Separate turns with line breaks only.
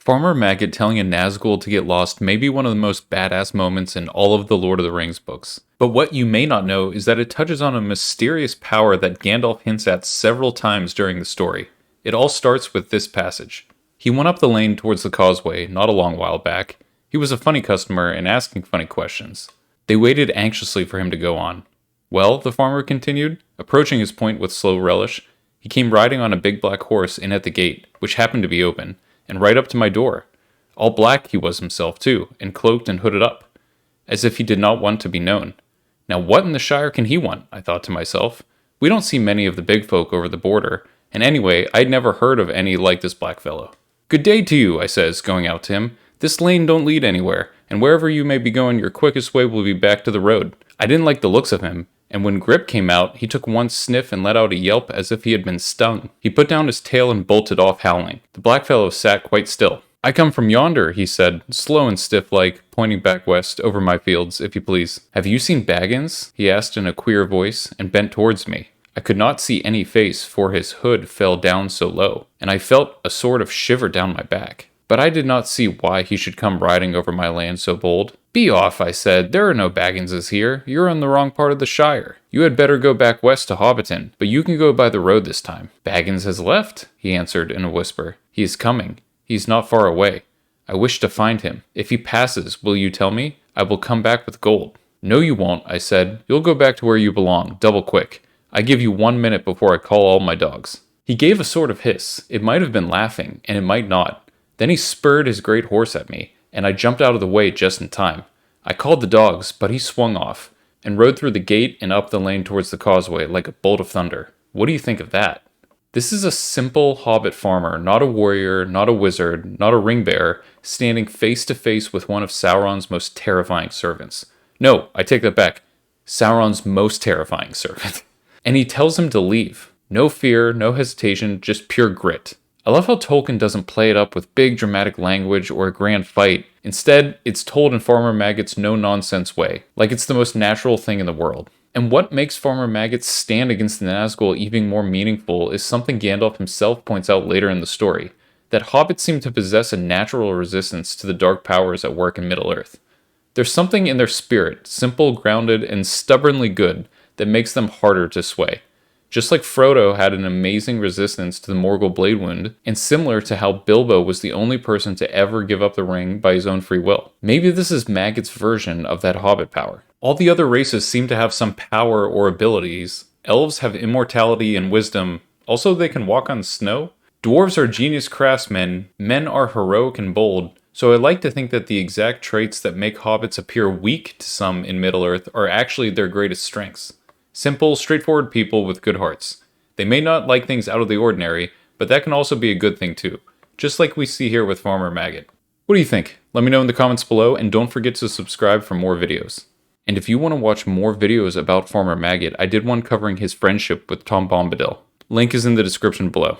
Farmer Maggot telling a Nazgul to get lost may be one of the most badass moments in all of the Lord of the Rings books. But what you may not know is that it touches on a mysterious power that Gandalf hints at several times during the story. It all starts with this passage. He went up the lane towards the causeway not a long while back. He was a funny customer and asking funny questions. They waited anxiously for him to go on. Well, the farmer continued, approaching his point with slow relish, he came riding on a big black horse in at the gate, which happened to be open, and right up to my door. All black he was himself, too, and cloaked and hooded up, as if he did not want to be known. Now what in the Shire can he want, I thought to myself. We don't see many of the big folk over the border, and anyway, I'd never heard of any like this black fellow. Good day to you, I says, going out to him. This lane don't lead anywhere, and wherever you may be going, your quickest way will be back to the road. I didn't like the looks of him, and when Grip came out, he took one sniff and let out a yelp as if he had been stung. He put down his tail and bolted off howling. The blackfellow sat quite still. I come from yonder, he said, slow and stiff-like, pointing back west, over my fields, if you please. Have you seen Baggins? He asked in a queer voice, and bent towards me. I could not see any face, for his hood fell down so low, and I felt a sort of shiver down my back. But I did not see why he should come riding over my land so bold. Be off, I said. There are no Bagginses here. You're in the wrong part of the Shire. You had better go back west to Hobbiton, but you can go by the road this time. Baggins has left, he answered in a whisper. He is coming. He is not far away. I wish to find him. If he passes, will you tell me? I will come back with gold. No, you won't, I said. You'll go back to where you belong, double quick. I give you 1 minute before I call all my dogs. He gave a sort of hiss. It might have been laughing, and it might not. Then he spurred his great horse at me, and I jumped out of the way just in time. I called the dogs, but he swung off, and rode through the gate and up the lane towards the causeway like a bolt of thunder. What do you think of that? This is a simple hobbit farmer, not a warrior, not a wizard, not a ring-bearer, standing face to face with one of Sauron's most terrifying servants. No, I take that back. Sauron's most terrifying servant. And he tells him to leave. No fear, no hesitation, just pure grit. I love how Tolkien doesn't play it up with big dramatic language or a grand fight. Instead, it's told in Farmer Maggot's no-nonsense way, like it's the most natural thing in the world. And what makes Farmer Maggot's stand against the Nazgul even more meaningful is something Gandalf himself points out later in the story, that hobbits seem to possess a natural resistance to the dark powers at work in Middle-earth. There's something in their spirit, simple, grounded, and stubbornly good, that makes them harder to sway. Just like Frodo had an amazing resistance to the Morgul blade wound, and similar to how Bilbo was the only person to ever give up the ring by his own free will. Maybe this is Maggot's version of that hobbit power. All the other races seem to have some power or abilities. Elves have immortality and wisdom. Also, they can walk on snow. Dwarves are genius craftsmen. Men are heroic and bold. So I like to think that the exact traits that make hobbits appear weak to some in Middle-earth are actually their greatest strengths. Simple, straightforward people with good hearts. They may not like things out of the ordinary, but that can also be a good thing too. Just like we see here with Farmer Maggot. What do you think? Let me know in the comments below, and don't forget to subscribe for more videos. And if you want to watch more videos about Farmer Maggot, I did one covering his friendship with Tom Bombadil. Link is in the description below.